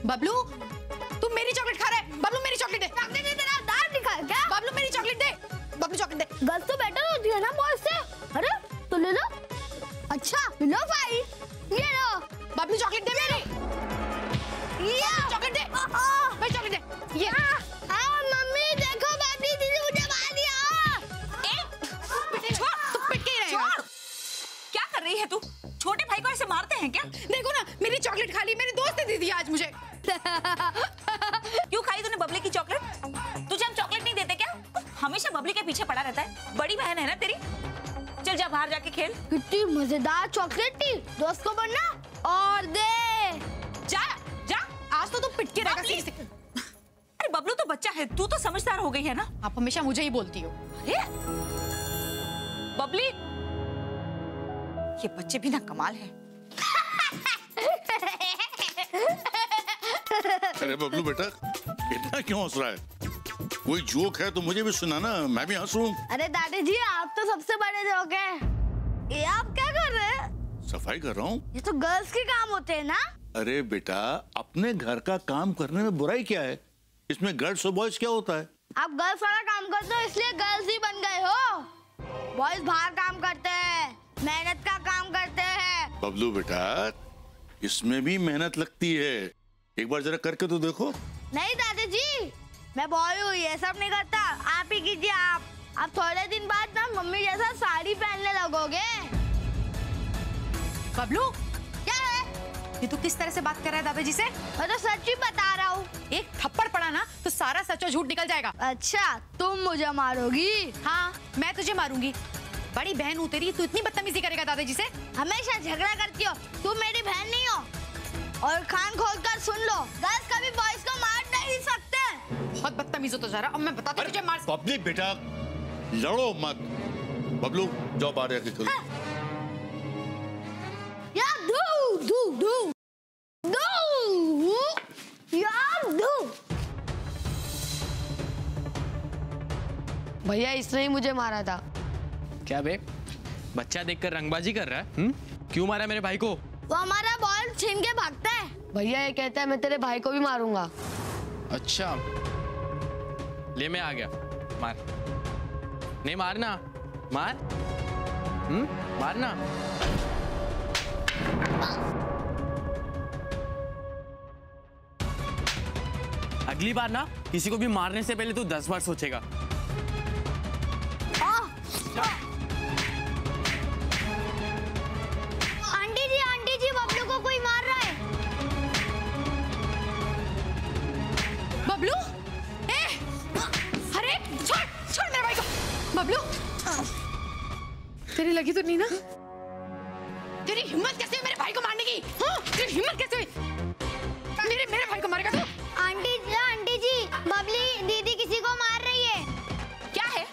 बबलू, तुम मेरी चॉकलेट खा रहा है। बबलू मेरी चॉकलेट दे। चॉकलेट दे, तेरा दांत दिखा क्या? बबलू मेरी चॉकलेट दे। बबलू चॉकलेट दे। गर्ल्स तो बेटर होती है ना बॉयज से। अरे तो ले लो। अच्छा लो भाई, ये लो। बबलू चॉकलेट दे मेरी। ये चॉकलेट दे। मेरी चॉकलेट दे। ये मम्मी देखो, बाबी दीदी मुझे मार दिया। छोड़, तू पिट के ही रहेगा। क्या कर रही है तू? छोटे भाई को ऐसे मारते हैं क्या? देखो ना, मेरी चॉकलेट खा ली। मेरी दोस्त ने दे दी आज मुझे। क्यों खाई तूने बबली की चॉकलेट? तुझे हम चॉकलेट नहीं देते क्या? हमेशा बबली के पीछे पड़ा रहता है। बड़ी बहन है ना तेरी। चल जा बाहर जाके खेल। कितनी मजेदार चॉकलेट थी। दोस्त को बनना और दे। जा जा, आज तो तू पिट के रहेगा सीधे से। अरे बबलू तो बच्चा है, तू तो समझदार हो गई है ना। आप हमेशा मुझे ही बोलती हो। बबली, ये बच्चे भी ना कमाल है। अरे बबलू बेटा, इतना क्यों हंस रहा है? कोई जोक है तो मुझे भी सुना ना, मैं भी हंसूं। अरे दादी जी, आप तो सबसे बड़े जोक हैं। ये आप क्या कर रहे हैं? सफाई कर रहा हूँ। ये तो गर्ल्स के काम होते हैं ना। अरे बेटा, अपने घर का काम करने में बुराई क्या है? इसमें गर्ल्स और बॉयज क्या होता है? आप गर्ल्स वाला काम करते हो इसलिए गर्ल्स ही बन गए हो। बॉयज बाहर काम करते हैं, मेहनत का काम करते हैं। बबलू बेटा, इसमें भी मेहनत लगती है। एक बार जरा करके तो देखो। नहीं दादी जी, मैं बॉय हूँ, ये सब नहीं करता। आप ही कीजिए। आप थोड़े दिन बाद ना मम्मी जैसा साड़ी पहनने लगोगे। बबलू, क्या है? ये तू किस तरह से बात कर रहा है दादाजी से? मैं तो सच ही बता रहा हूँ। एक थप्पड़ पड़ा ना तो सारा सच और झूठ निकल जाएगा। अच्छा, तुम मुझे मारोगी? हाँ, मैं तुझे मारूंगी। बड़ी बहन हूँ तेरी, तू इतनी बदतमीजी करेगा दादाजी से? हमेशा झगड़ा करती हो। तुम मेरी बहन नहीं हो। और कान खोलकर सुन लो, गर्ल्स कभी बॉयज को मार नहीं सकते। बहुत बदतमीज हो तो जरा। अब मैं बताती हूँ तुझे मार। पब्लिक बेटा, लड़ो मत। बबलू जाओ बाहर जाके खेलो। यार दू दू दू दू यार दू। भैया इसने ही मुझे मारा था। क्या बे, बच्चा देखकर रंगबाजी कर रहा है? क्यों मारा मेरे भाई को? वो हमारा बॉल छीन के भागता है। भैया ये कहता है मैं तेरे भाई को भी मारूंगा। अच्छा, ले मैं आ गया। मार। नहीं मारना, मार। मारना। अगली बार ना किसी को भी मारने से पहले तू 10 बार सोचेगा। आंटी जी बबलू को कोई मार रहा है। बबलू, अरे छोड़ छोड़ मेरे भाई को। बबलू, तेरी लगी तो नहीं ना? तेरी हिम्मत कैसे हुई मेरे भाई को मारने की? हाँ, तेरी हिम्मत कैसे हुई? मेरे भाई को मारेगा तू? आंटी जी, बबली दीदी किसी को मार रही है। क्या है?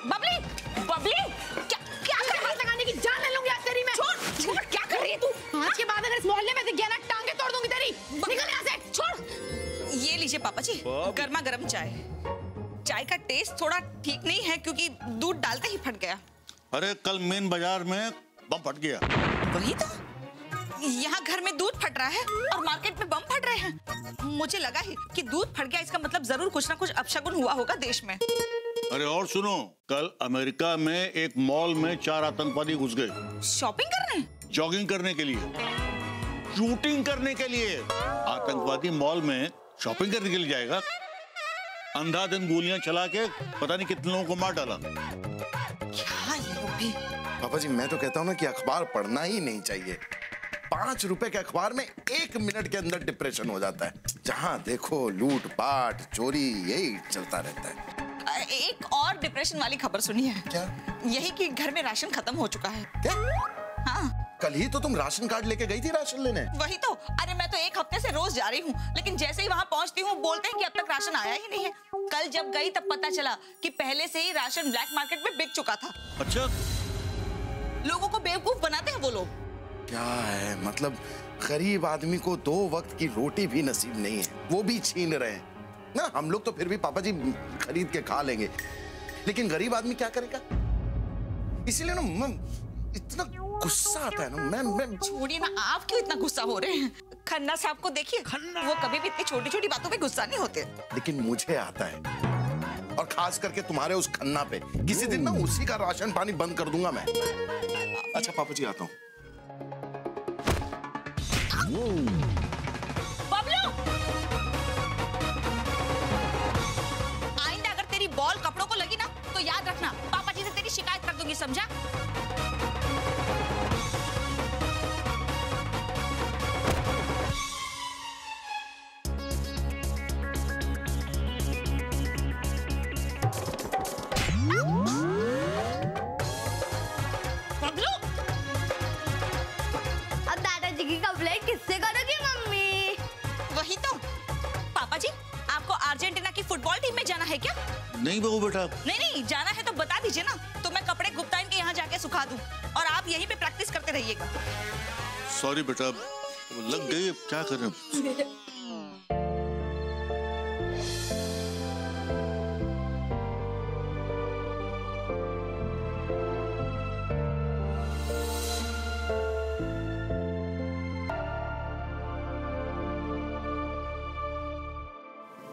बबली, बबली, क्या कर रही है? लगाने की जान ले लूंगी आज तेरी मैं। छोड़, क्या कर रही है तू? आज के बाद अगर इस मोहल्ले में दिख गया ना, टांगे तोड़ दूंगी तेरी। निकल यहाँ से। छोड़। ये लीजिए पापा जी, गर्मा गर्म चाय। चाय का टेस्ट थोड़ा ठीक नहीं है क्योंकि दूध डालते ही फट गया। अरे कल मेन बाजार में बम फट गया। वही तो, यहाँ घर में दूध फट रहा है और मार्केट में बम फट रहे हैं। मुझे लगा ही कि दूध फट गया, इसका मतलब जरूर कुछ ना कुछ अपशगुन हुआ होगा देश में। अरे और सुनो, कल अमेरिका में एक मॉल में 4 आतंकवादी घुस गए। शॉपिंग करने? जॉगिंग करने के लिए, शूटिंग करने के लिए। आतंकवादी मॉल में शॉपिंग करने के लिए जाएगा? अंधाधुंध गोलियां चला के पता नहीं कितने लोगों को मार डाला। क्या ये लोग भी? पापा जी, मैं तो कहता हूँ ना कि अखबार पढ़ना ही नहीं चाहिए। 5 रुपए के अखबार में 1 मिनट के अंदर डिप्रेशन हो जाता है। जहाँ देखो लूट पाट चोरी, यही चलता रहता है। एक और डिप्रेशन वाली खबर सुनी है? क्या? यही कि घर में राशन खत्म हो चुका है। क्या? हाँ, कल ही तो तुम राशन कार्ड लेके गई थी राशन लेने। वही तो। अरे मैं तो 1 हफ्ते से रोज जा रही हूँ, लेकिन जैसे ही वहाँ पहुँचती हूँ बोलते हैं कि अब तक राशन आया ही नहीं है। कल जब गई तब पता चला कि पहले से ही राशन ब्लैक मार्केट में बिक चुका था। अच्छा, लोगों को बेवकूफ बनाते हैं वो लोग। क्या है मतलब, गरीब आदमी को 2 वक्त की रोटी भी नसीब नहीं है, वो भी छीन रहे हैं। ना हम लोग तो फिर भी पापा जी खरीद के खा लेंगे, लेकिन गरीब आदमी क्या करेगा? इसीलिए ना इतना गुस्सा आता है ना। मैं छोड़िए ना, आप क्यों इतना गुस्सा हो रहे हैं? खन्ना साहब को देखिए, वो कभी भी इतनी छोटी छोटी बातों पे गुस्सा नहीं होते। लेकिन मुझे आता है, और खास करके तुम्हारे उस खन्ना पे। किसी दिन ना उसी का राशन पानी बंद कर दूंगा मैं। अच्छा पापा जी आता हूँ। बबलू, आइंदा अगर तेरी बॉल कपड़ों को लगी ना तो याद रखना, पापा जी से तेरी शिकायत कर दूंगी, समझा? किससे करोगी मम्मी? वही तो। पापा जी, आपको अर्जेंटीना की फुटबॉल टीम में जाना है क्या? नहीं बहू बेटा। नहीं जाना है तो बता दीजिए ना, तो मैं कपड़े गुप्ताइन के यहाँ जाके सुखा दूं और आप यहीं पे प्रैक्टिस करते रहिएगा। सॉरी बेटा, लग गई, अब क्या करें।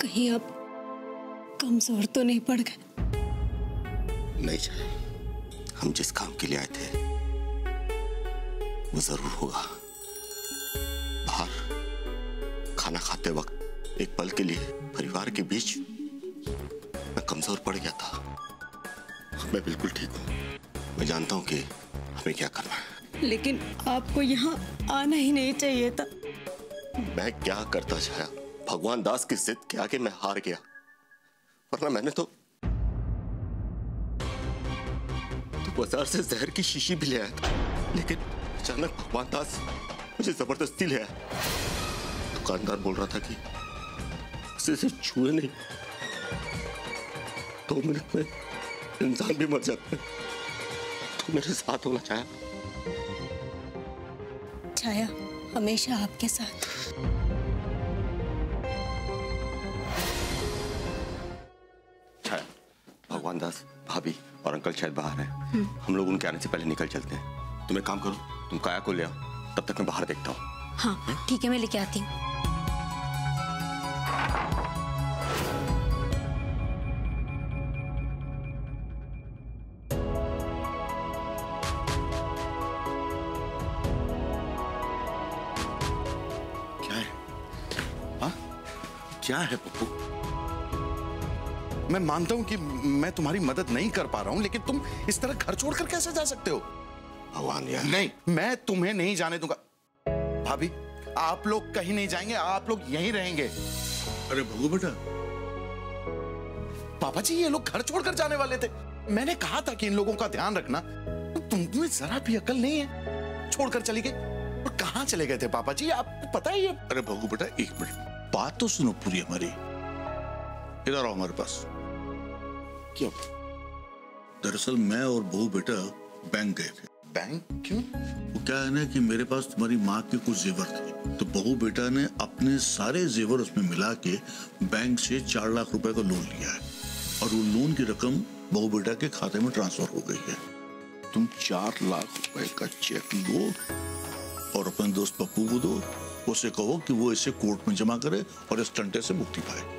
कहीं आप कमजोर तो नहीं पड़ गए? नहीं जाए, हम जिस काम के लिए आए थे वो जरूर होगा। बाहर खाना खाते वक्त एक पल के लिए परिवार के बीच मैं कमजोर पड़ गया था। मैं बिल्कुल ठीक हूँ, मैं जानता हूँ कि हमें क्या करना है। लेकिन आपको यहाँ आना ही नहीं चाहिए था। मैं क्या करता छाया, भगवान दास की जिद के आगे मैं हार गया, वरना मैंने तो बाजार से जहर की शीशी भी ले आया था। लेकिन अचानक भगवान दास मुझे जबरदस्ती ले आया। दुकानदार बोल रहा था कि उसे सिर्फ छुए नहीं, 2 मिनट में इंसान भी मर जाता है। तो मेरे साथ होना चाहा। छाया हमेशा आपके साथ। भगवान दास, भाभी और अंकल शायद बाहर हैं। हम लोग उनके आने से पहले निकल चलते हैं। तुम एक काम करो, तुम काया को ले आओ, तब तक मैं बाहर देखता हूँ। हाँ ठीक है, मैं लेके आती हूँ। क्या है? हाँ? क्या है पप्पू? मैं मानता हूं कि मैं तुम्हारी मदद नहीं कर पा रहा हूं, लेकिन तुम इस तरह घर छोड़कर कैसे जा सकते हो? भगवान यार। नहीं, मैं तुम्हें नहीं जाने दूंगा। भाभी, आप लोग कहीं नहीं जाएंगे, आप लोग यहीं रहेंगे। अरे भगू बेटा। पापा जी, ये लोग घर छोड़कर जाने वाले थे। मैंने कहा था कि इन लोगों का ध्यान रखना। तुम्हें जरा भी अकल नहीं है, छोड़कर चली गई। और कहाँ चले गए थे पापा जी, आपको पता ही है? अरे भगू बेटा, 1 मिनट, बात तो सुनो पूरी हमारी। इधर आओ हमारे पास। क्यों? दरअसल मैं और बहू बेटा बैंक गए थे। बैंक? क्यों? वो क्या है ना कि मेरे पास तुम्हारी माँ के कुछ जेवर थे, तो बहू बेटा ने अपने सारे जेवर उसमें मिला के बैंक से 4 लाख रुपए का लोन लिया है, और वो लोन की रकम बहू बेटा के खाते में ट्रांसफर हो गई है। तुम 4 लाख रुपए का चेक लो और अपने दोस्त पप्पू को दो। उसे कहो कि वो इसे कोर्ट में जमा करे और इस टंटे से मुक्ति पाए।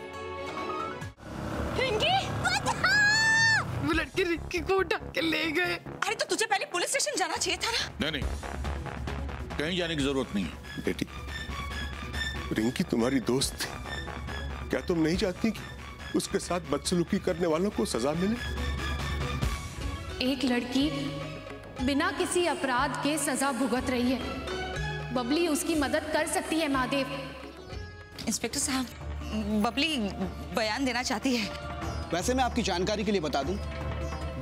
वो लड़की रिक्की को उठा के ले गए। अरे तो तुझे पहले पुलिस स्टेशन जाना चाहिए था ना। नहीं, कहीं जाने की जरूरत नहीं है। बेटी, रिंकी तुम्हारी दोस्त थी, क्या तुम नहीं चाहती कि उसके साथ बदसलूकी करने वालों को सजा मिले? एक लड़की बिना किसी अपराध के सजा भुगत रही है। बबली उसकी मदद कर सकती है महादेव। इंस्पेक्टर साहब, बबली बयान देना चाहती है। वैसे मैं आपकी जानकारी के लिए बता दूं,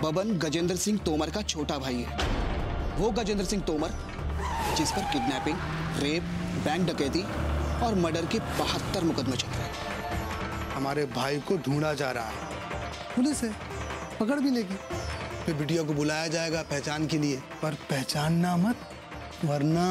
बबन गजेंद्र सिंह तोमर का छोटा भाई है। वो गजेंद्र सिंह तोमर जिस पर किडनैपिंग, रेप, बैंक डकैती और मर्डर के 72 मुकदमे चल रहे हैं। हमारे भाई को ढूंढा जा रहा है, पुलिस है, पकड़ भी लेगी। फिर बिटिया को बुलाया जाएगा पहचान के लिए, पर पहचानना मत, वरना